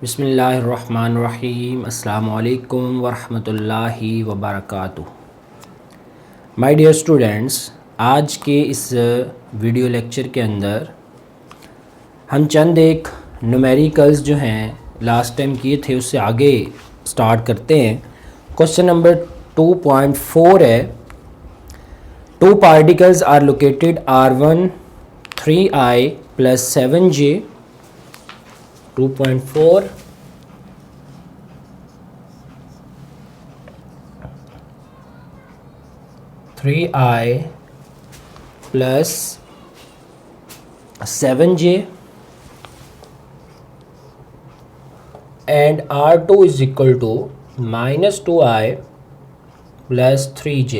बिस्मिल्लाहिर्रहमानिर्रहीम अस्सलामु अलैकुम वरहमतुल्लाहि वबरकातुह। माय डियर स्टूडेंट्स, आज के इस वीडियो लेक्चर के अंदर हम चंद एक न्यूमेरिकल्स जो हैं लास्ट टाइम किए थे उससे आगे स्टार्ट करते हैं। क्वेश्चन नंबर 2.4 है, two particles are located R1 3i plus 7j 2.4 3i plus 7j and R2 is equal to minus 2i plus 3j।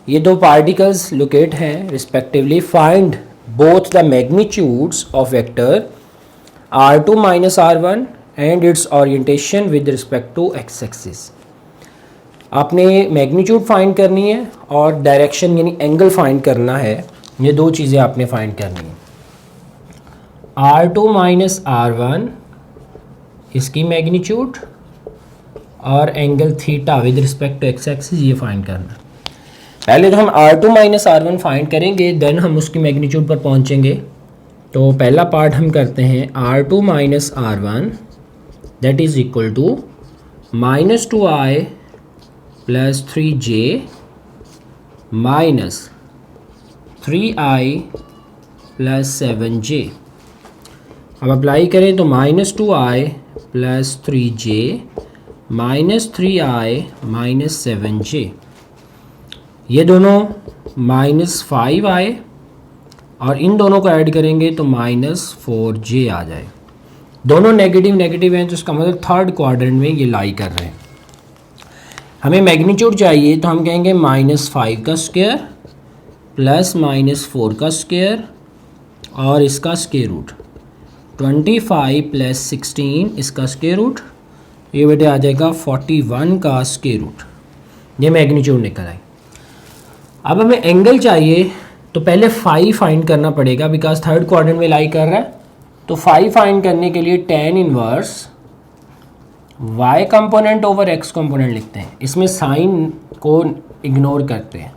ये दो पार्टिकल्स लोकेट हैं respectively. Find both the magnitudes of vector r2 minus r1 and its orientation with respect to x-axis। आपने magnitude find करनी है और direction यानी angle find करना है। ये दो चीज़ें आपने फाइंड करनी है। r2 माइनस r1 इसकी मैग्नीट्यूड और angle theta with respect to x-axis ये फाइंड करना है। पहले तो हम R2 माइनस R1 फाइंड करेंगे, देन हम उसकी मैग्नीट्यूड पर पहुंचेंगे। तो पहला पार्ट हम करते हैं R2 minus R1 that is equal to minus 2i plus 3j minus 3i plus 7j। अब अप्लाई करें तो minus 2i plus 3j minus 3i minus 7j। ये दोनों माइनस 5 आए और इन दोनों को ऐड करेंगे तो माइनस 4j आ जाए। दोनों नेगेटिव नेगेटिव हैं तो इसका मतलब थर्ड क्वाड्रेंट में ये लाई कर रहे हैं। हमें मैग्नीट्यूड चाहिए तो हम कहेंगे माइनस 5 का स्क्वायर प्लस माइनस 4 का स्क्वायर और इसका स्क्वायर रूट 25 प्लस 16 इसका स्क्वायर रूट, ये बेटे आ जाएगा 41 का स्क्वायर रूट। ये मैग्नीट्यूड निकल आए। अब हमें एंगल चाहिए तो पहले फाई फाइंड करना पड़ेगा बिकॉज थर्ड क्वाड्रेंट में लाई कर रहा है। तो फाई फाइंड करने के लिए tan inverse y component over x component लिखते हैं। इसमें साइन को इग्नोर करते हैं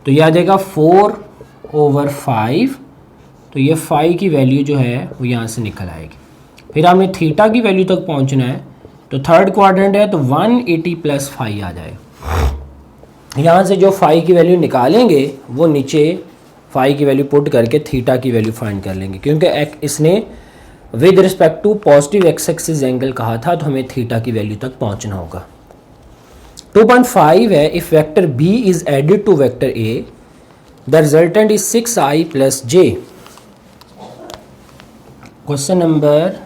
तो यह आ जाएगा 4/5। तो ये फाई की वैल्यू जो है वो यहाँ से निकल आएगी। फिर हमें थीटा की वैल्यू तक पहुँचना है तो थर्ड क्वाड्रेंट है तो 180 प्लस फाई आ जाएगा। यहाँ से जो फाई की वैल्यू निकालेंगे वो नीचे फाई की वैल्यू पुट करके थीटा की वैल्यू फाइंड कर लेंगे, क्योंकि इसने with respect to positive X axis angle कहा था तो हमें थीटा की वैल्यू तक पहुँचना होगा। 2.5 है, if vector B is added to vector A the resultant is 6i plus j। Question number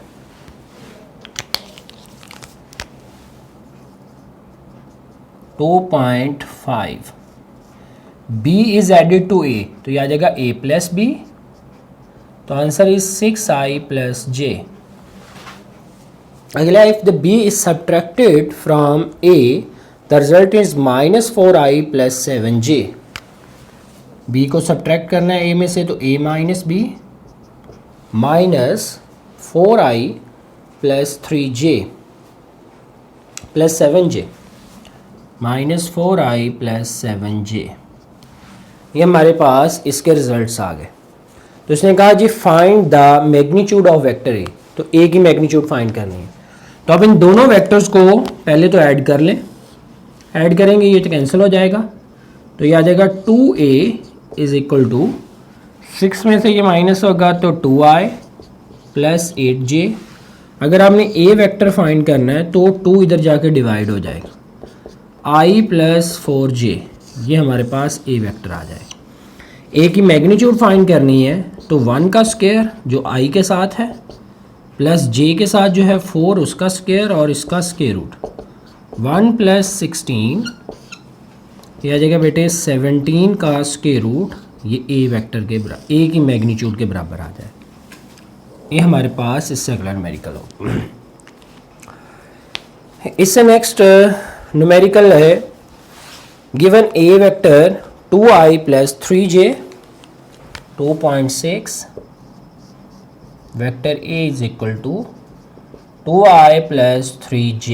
2.5 b is added to a तो यह आ जाएगा a प्लस b। तो answer is 6i plus j। अगला, if the b is subtracted from a the result is minus 4i plus 7j। b को subtract करना है a में से तो a minus b minus 4i plus 3j plus 7j minus 4i plus 7j। ये हमारे पास इसके रिजल्ट्स आ गए। तो इसने कहा जी find the magnitude of vector A, तो ए की मैग्नीट्यूड फाइंड करनी है। तो अब इन दोनों वेक्टर्स को पहले तो ऐड कर लें। ऐड करेंगे ये तो कैंसिल हो जाएगा तो ये आ जाएगा 2a इज इक्वल टू 6 में से ये माइनस होगा तो 2i प्लस 8j। अगर आपने a वेक्टर फाइंड करना है तो 2 इधर जाके डिवाइड हो जाएगा i प्लस 4j, ये हमारे पास a वेक्टर आ जाए। a की मैग्नीट्यूड फाइंड करनी है तो 1 का स्क्वायर जो i के साथ है प्लस j के साथ जो है 4 उसका स्क्वायर और इसका स्क्वायर रूट 1 प्लस 16, ये आ जाएगा बेटे 17 का स्क्वायर रूट। ये a वेक्टर के बराबर a की मैग्नीट्यूड के बराबर आ जाए। ये हमारे पास इससे अगला न्यूमेरिकल हो। इससे नेक्स्ट न्यूमेरिकल है, given a vector 2i plus 3j 2.6 vector A is equal to 2i plus 3j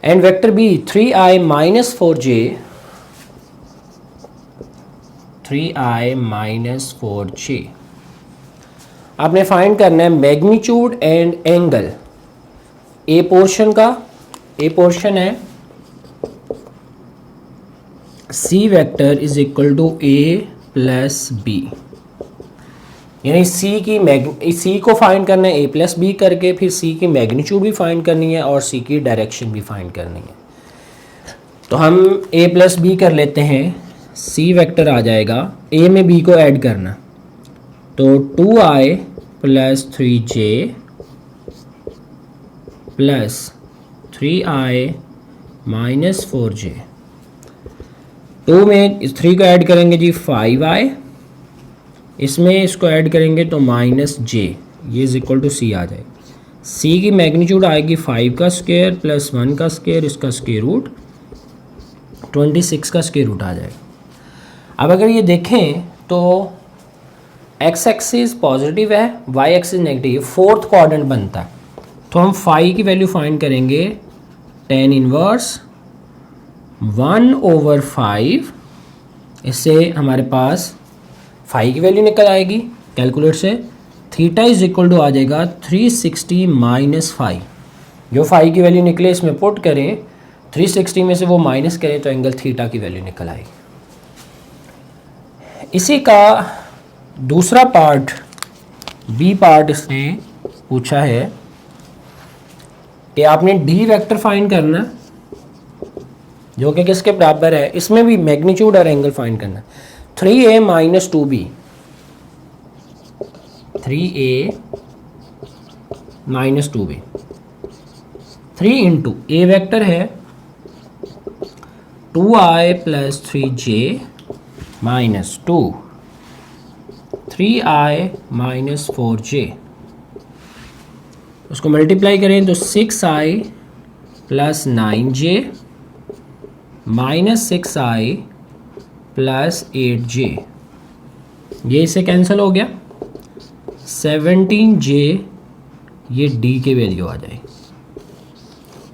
and vector B 3i minus 4j, 3i minus 4j। आपने फाइंड करना है magnitude and angle A portion का। A portion है C vector is equal to A plus B, यानी C को find करना है ए plus B करके, फिर सी की मैग्नीट्यूड भी फाइंड करनी है और सी की डायरेक्शन भी फाइंड करनी है। तो हम ए प्लस बी कर लेते हैं, सी वेक्टर आ जाएगा, ए में बी को ऐड करना, तो 2i plus 3j plus 3i minus 4j। 2 में 3 को ऐड करेंगे जी 5i, इसमें इसको ऐड करेंगे तो माइनस j, ये इज इक्वल टू सी आ जाएगा। सी की मैग्नीट्यूड आएगी 5 का स्क्वायर प्लस 1 का स्क्वायर, इसका स्क्वायर रूट 26 का स्क्वायर रूट आ जाएगा। अब अगर ये देखें तो एक्स एक्सिस पॉजिटिव है, Y axis negative, fourth quadrant बनता है। तो हम फाई की वैल्यू फाइंड करेंगे, tan इनवर्स 1/5, इससे हमारे पास फाई की वैल्यू निकल आएगी कैलकुलेटर से। थीटा इज इक्वल टू आ जाएगा 360 माइनस 5, जो फाई की वैल्यू निकले इसमें पुट करें, 360 में से वो माइनस करें तो एंगल थीटा की वैल्यू निकल आएगी। इसी का दूसरा पार्ट, बी पार्ट इसने पूछा है कि आपने डी वेक्टर फाइंड करना, जो कि किसके बराबर है, इसमें भी मैग्नीट्यूड और एंगल फाइंड करना। 3a minus 2b, 3a minus 2b, 3 into A vector है 2i plus 3j minus 2, 3i minus 4j, उसको मल्टीप्लाई करें तो 6i plus 9j minus 6i plus 8j, ये इससे कैंसिल हो गया, 17j, ये d की वैल्यू आ जाएगी।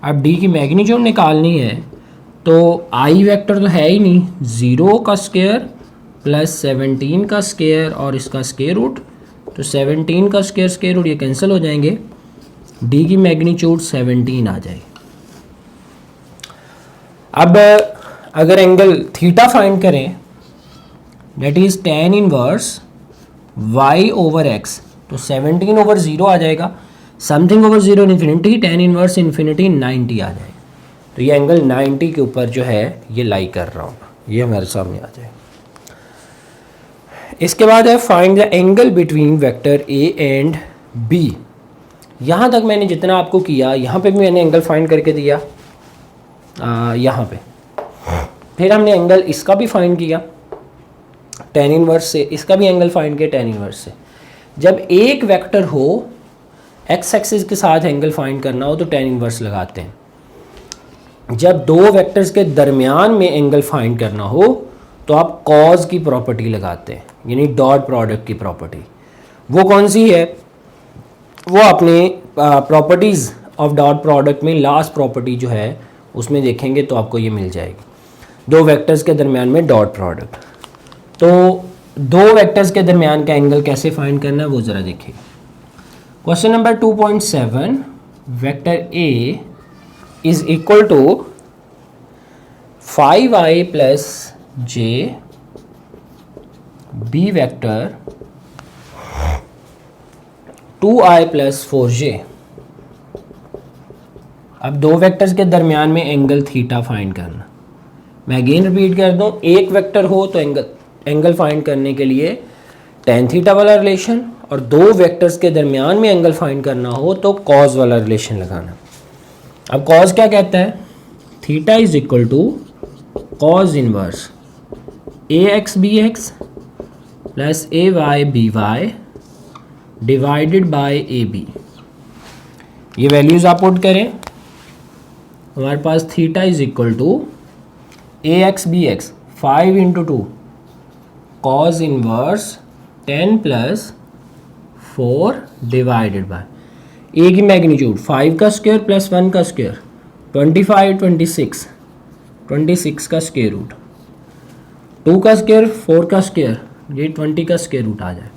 अब d की मैग्नीट्यूड निकालनी है तो i वेक्टर तो है ही नहीं, 0 का स्क्वायर प्लस 17 का स्क्वायर और इसका स्क्वायर रूट, तो 17 का स्क्वायर रूट ये कैंसिल हो जाएंगे, d की मैग्नीट्यूड 17 आ जाएगी। अब अगर एंगल थीटा फाइंड करें, that is tan inverse y over x, तो 17/0 आ जाएगा, something over 0 infinity, tan inverse infinity 90 आ जाएगा। तो ये एंगल 90 के ऊपर जो है ये लाई कर रहा हूँ, ये हमारे सामने आ जाएगा। इसके बाद है find the angle between vector a and b। यहाँ तक मैंने जितना आपको किया, यहाँ पे भी मैंने एंगल फाइंड करके दिया, यहाँ पे फिर हमने एंगल इसका भी फाइंड किया tan इनवर्स से, इसका भी एंगल फाइंड किया tan इनवर्स से। जब एक वेक्टर हो, एक्स एक्सिस के साथ एंगल फाइंड करना हो तो tan इनवर्स लगाते हैं। जब दो वेक्टर्स के दरमियान में एंगल फाइंड करना हो तो आप कॉज की प्रॉपर्टी लगाते हैं, यानी डॉट प्रोडक्ट की प्रॉपर्टी। वो कौन सी है, वो अपने प्रॉपर्टीज़ ऑफ डॉट प्रोडक्ट में लास्ट प्रॉपर्टी जो है उसमें देखेंगे तो आपको ये मिल जाएगी, दो वेक्टर्स के दरमियान में डॉट प्रोडक्ट। तो दो वेक्टर्स के दरमियान का एंगल कैसे फाइंड करना है वो ज़रा देखिए। Question number 2.7, vector A is equal to 5i plus j, B vector 2i plus 4j। अब दो वेक्टर्स के दरमियान में एंगल थीटा फाइंड करना। मैं अगेन रिपीट कर दूं, एक वेक्टर हो तो एंगल फाइंड करने के लिए tan थीटा वाला रिलेशन, और दो वेक्टर्स के दरमियान में एंगल फाइंड करना हो तो कॉज वाला रिलेशन लगाना। अब कॉज क्या कहता है, theta is equal to cos inverse ax bx plus ay by divided by ab। ये वैल्यूज आप पुट करें, हमारे पास theta is equal to ax bx 5 into 2 cos inverse 10 plus 4 divided by A की मैग्नीट्यूड 5 का स्क्वायर प्लस 1 का square 25, 26 का square root, 2 का स्क्वायर 4 का स्क्वायर, ये 20 का स्क्वायर रूट आ जाए।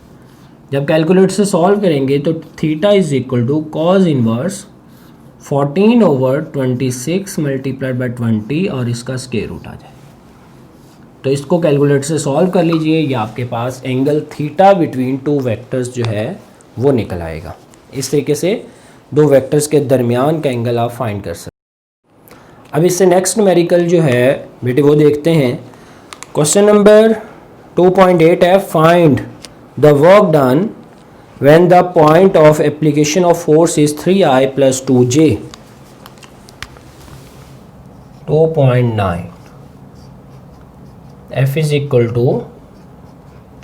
जब कैलकुलेटर से सॉल्व करेंगे तो theta is equal to cos inverse 14/26 multiplied by 20 और इसका स्क्वायर रूट आ जाए। तो इसको कैलकुलेटर से सॉल्व कर लीजिए, ये आपके पास angle theta between two vectors जो है वो निकल आएगा। इस तरीके से दो वेक्टर्स के दरमियान का एंगल आप फाइंड कर सकते हैं। अब इससे नेक्स्ट न्यूमेरिकल जो है बेटे वो देखते हैं। क्वेश्चन नंबर 2.8 है, find the work done when the point of application of force is 3I plus 2J. 2.9 F is equal to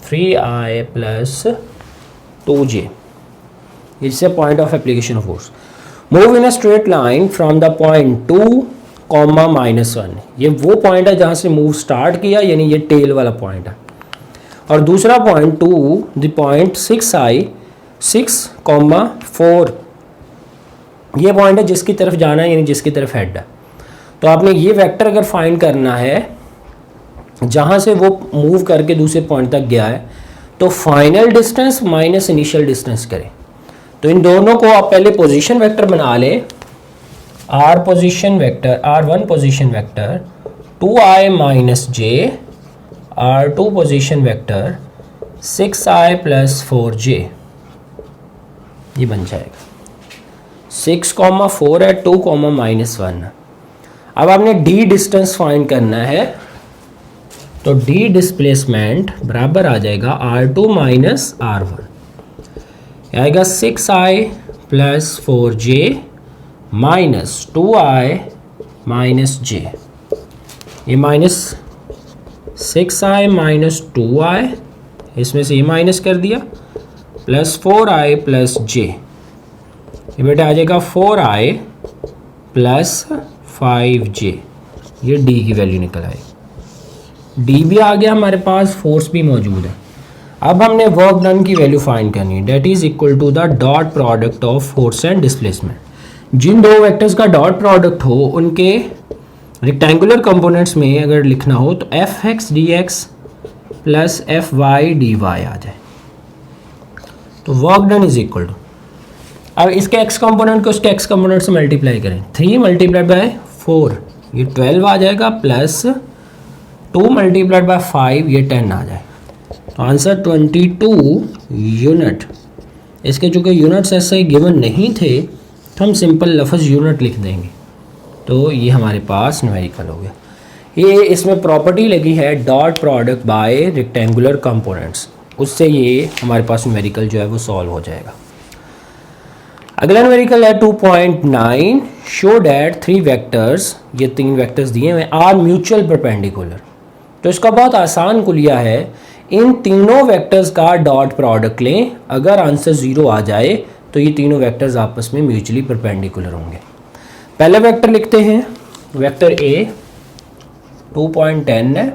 3I plus 2J. It's a point of application of force. Move in a straight line from the point 2, -1. ये वो point है जहाँ से move start किया, यानी ये tell वाला point है। और दूसरा पॉइंट 2, द पॉइंट 6I 6,4, ये पॉइंट है जिसकी तरफ जाना है, यानी जिसकी तरफ हेड है। तो आपने ये वेक्टर अगर फाइंड करना है जहाँ से वो मूव करके दूसरे पॉइंट तक गया है, तो final distance minus initial distance करें। तो इन दोनों को आप पहले पोजीशन वेक्टर बना लें। R position vector, R1 position vector 2I minus J, R2 position vector 6I plus 4J, ये बन जाएगा। 6,4 है, 2, -1। अब आपने d डिस्टेंस फाइंड करना है, तो d डिस्प्लेसमेंट बराबर आ जाएगा R2 माइनस R1, आएगा 6I plus 4J minus 2I minus J। ये माइनस 6I माइनस 2I, इसमें से ये माइनस कर दिया, प्लस 4I प्लस J, ये बेटा आ जाएगा 4I प्लस 5J। ये D की वैल्यू निकल आएगी। D भी आ गया हमारे पास, फोर्स भी मौजूद है। अब हमने वर्क डन की वैल्यू फाइंड करनी है, that is equal to the dot product of force and displacement. जिन दो वेक्टर्स का डॉट प्रोडक्ट हो उनके रेक्टेंगुलर कंपोनेंट्स में अगर लिखना हो तो fx dx plus fy dy आ जाए। तो work done is equal to, अब इसके x कंपोनेंट को उसके x कंपोनेंट से मल्टीप्लाई करें, 3 मल्टीप्लाइड बाय 4 ये 12 आ जाएगा, प्लस 2 मल्टीप्लाइड बाय 5 ये 10 आ जाए। तो आंसर 22 यूनिट। इसके चूँकि यूनिट्स ऐसे गिवन नहीं थे तो हम सिंपल लफ्ज़ यूनिट लिख देंगे। तो ये हमारे पास न्यूमेरिकल हो गया। ये इसमें प्रॉपर्टी लगी है dot product bye rectangular components, उससे ये हमारे पास न्यूमेरिकल जो है वो सॉल्व हो जाएगा। अगला न्यूमेरिकल है 2.9, शो डैट 3 वेक्टर्स, ये 3 वेक्टर्स दिए हुए आर म्यूचुअल परपेंडिकुलर। तो इसका बहुत आसान कुलिया है, इन तीनों वेक्टर्स का डॉट प्रोडक्ट लें, अगर आंसर 0 आ जाए तो ये तीनों वेक्टर्स आपस में म्यूचुअली परपेंडिकुलर होंगे। पहला वेक्टर लिखते हैं, वेक्टर ए 2.10 है,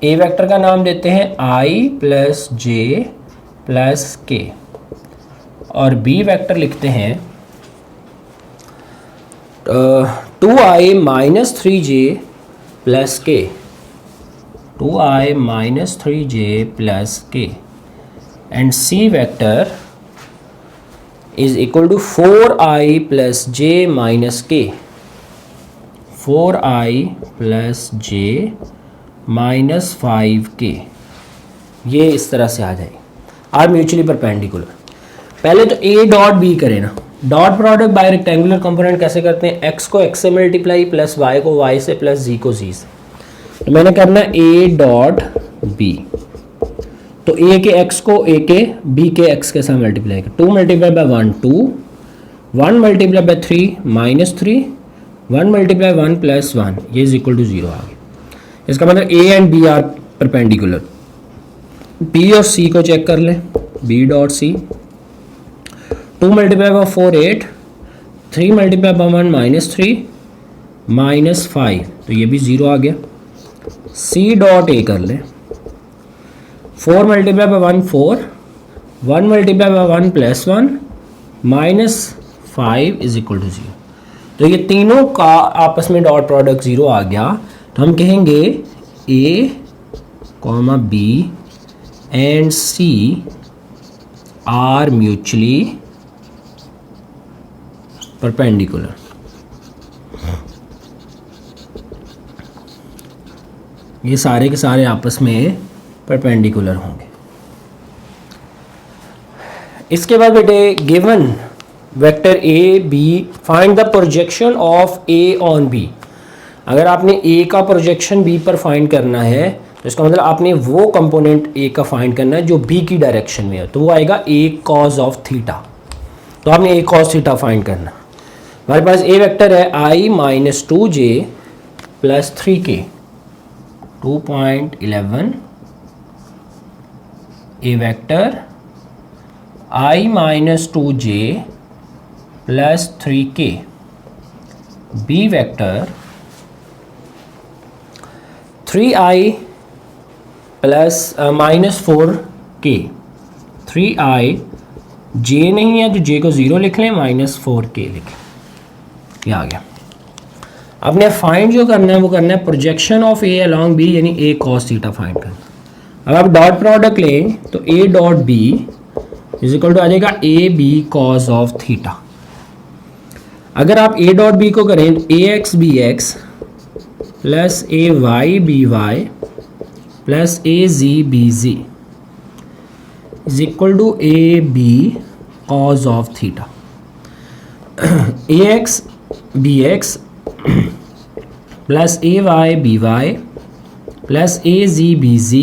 ए वेक्टर का नाम देते हैं i प्लस जे प्लस के, और बी वेक्टर लिखते हैं 2i minus 3j plus K, 2i minus 3j plus K, and C vector is equal to 4i plus j minus K, 4i plus j minus 5k। ये इस तरह से आ जाएगी, are mutually perpendicular. पहले तो A dot B करें ना, dot product bye rectangular component कैसे करते हैं, x को x से मल्टीप्लाई प्लस y को y से प्लस z को z से। तो मैंने करना a डॉट b, तो a के x को a के b के x के साथ मल्टीप्लाई कर, 2 multiply by 1 2, 1 multiply bye 3 minus 3, 1 multiply 1 plus 1, ये इज इक्वल टू 0 आ गया। इसका मतलब a and b are perpendicular. b और c को चेक कर लें, b dot c, 2 multiply by 4 8, 3 multiply by 1 minus 3 minus 5, तो ये भी 0 आ गया। c डॉट a कर लें, 4 multiply by 1 4, 1 multiply by 1 plus 1 minus 5 is equal to 0। तो ये तीनों का आपस में डॉट प्रोडक्ट 0 आ गया, तो हम कहेंगे A, B and C are mutually perpendicular. ये सारे के सारे आपस में परपेंडिकुलर होंगे। इसके बाद बेटे given vector A B find the projection of A on B. अगर आपने ए का प्रोजेक्शन बी पर फाइंड करना है तो इसका मतलब आपने वो कंपोनेंट ए का फाइंड करना है जो बी की डायरेक्शन में है, तो वो आएगा ए कॉज ऑफ थीटा। तो आपने ए कॉज थीटा फाइंड करना। हमारे पास ए वेक्टर है i minus 2j plus 3k 2.11। A vector i minus 2j plus 3k। B vector 3i plus minus 4k। 3i j नहीं है तो j को 0 लिख लें, माइनस 4k लिखें। ये आ गया। आपने फाइंड जो करना है वो करना है projection of A along B, यानी ए कॉस थीटा फाइंड करना। अब आप डॉट प्रोडक्ट लें तो A dot B is equal to आ जाएगा A B cos of theta. अगर आप ए डॉट बी को करें तो A X B X plus A Y B Y plus A Z B Z is equal to A B cos of theta. A X B X plus A Y B Y plus A Z B Z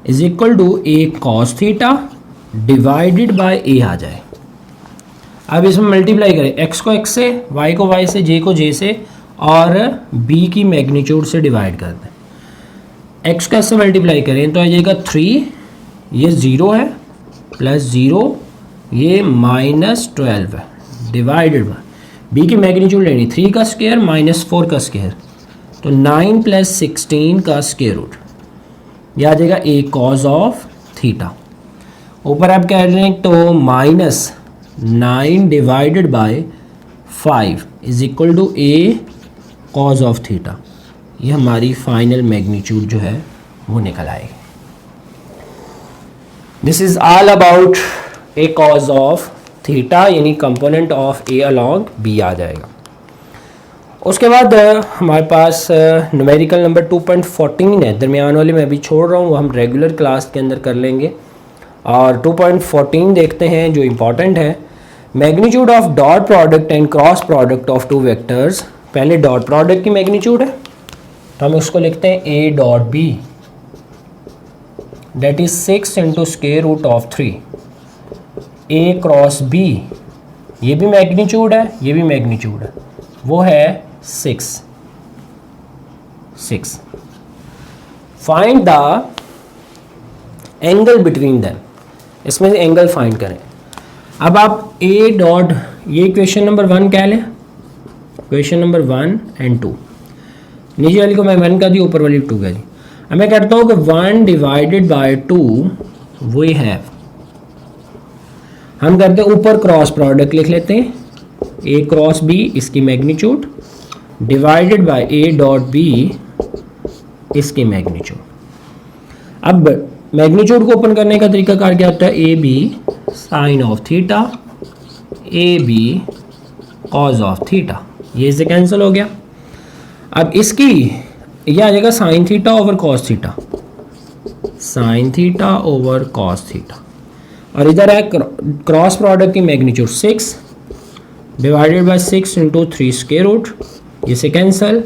is equal to A cos theta divided by ए आ जाए। अब इसमें multiply करें, x को x से, y को y से, j को j से और b की मैग्नीट्यूड से डिवाइड कर दें। x का से मल्टीप्लाई करें तो आ जाएगा 3, ये 0 है प्लस 0, ये माइनस 12 है डिवाइडेड बाय b की मैग्नीट्यूड लेनी 3 का स्क्वायर माइनस 4 का स्क्वायर, तो 9 प्लस 16 का स्क्वायर रूट, यह आ जाएगा a कॉज ऑफ थीटा। ऊपर आप कह रहे हैं तो minus 9 divided by 5 is equal to A cos of theta. ये हमारी फाइनल मैग्नीट्यूड जो है वो निकल आएगी। This is all about A cos of theta, यानी component of A along B आ जाएगा। उसके बाद हमारे पास न्यूमेरिकल नंबर 2.14 है, दरमियान वाले मैं अभी छोड़ रहा हूँ, वो हम रेगुलर क्लास के अंदर कर लेंगे। और 2.14 देखते हैं जो इम्पॉर्टेंट है, magnitude of dot product and cross product of two vectors. पहले डॉट प्रोडक्ट की मैग्नीट्यूड है तो हम उसको लिखते हैं a dot B that is 6 into square root of 3। a cross b, ये भी मैग्नीट्यूड है, ये भी मैग्नीट्यूड है, वो है 6। Find the angle between them, इसमें से एंगल फाइंड करें। अब आप a डॉट, ये क्वेश्चन नंबर 1 कह लें, क्वेश्चन नंबर 1 एंड 2, नीचे वाली को मैं 1 का दी, ऊपर वाली 2 का दी। अब मैं कहता हूँ कि 1 डिवाइडेड बाय 2 वी हैव, हम करते हैं ऊपर क्रॉस प्रोडक्ट लिख लेते हैं, a क्रॉस b इसकी magnitude divided by a dot b इसकी मैग्नीट्यूड। अब मैग्नीट्यूड को ओपन करने का तरीका कार क्या होता है, A B sine of theta, A B cos of theta, ये इससे कैंसिल हो गया। अब इसकी ये आ जाएगा sine theta over cos theta, sine theta over cos theta, और इधर है क्रॉस प्रोडक्ट की magnitude 6 divided by 6 into 3 square root, ये से cancel,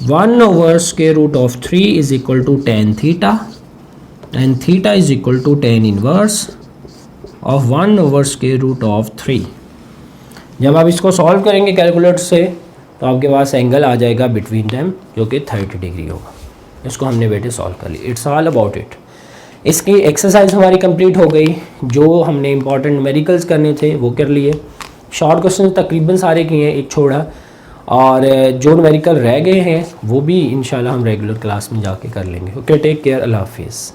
1 over square root of 3 is equal to tan theta, and theta is equal to tan inverse of 1 over square root of 3। जब आप इसको solve करेंगे calculator से तो आपके पास एंगल आ जाएगा बिटवीन दैम जो कि 30 डिग्री होगा। इसको हमने बेटे सॉल्व कर लिया, इट्स ऑल अबाउट इट। इसकी एक्सरसाइज हमारी कंप्लीट हो गई, जो हमने इंपॉर्टेंट न्यूमेरिकल्स करने थे वो कर लिए, शॉर्ट क्वेश्चन तकरीबन सारे किए हैं, एक छोड़ा, और जो न्यूमेरिकल रह गए हैं वो भी इंशाल्लाह हम रेगुलर क्लास में जाके कर लेंगे। ओके, टेक केयर, अल्लाह हाफिज़।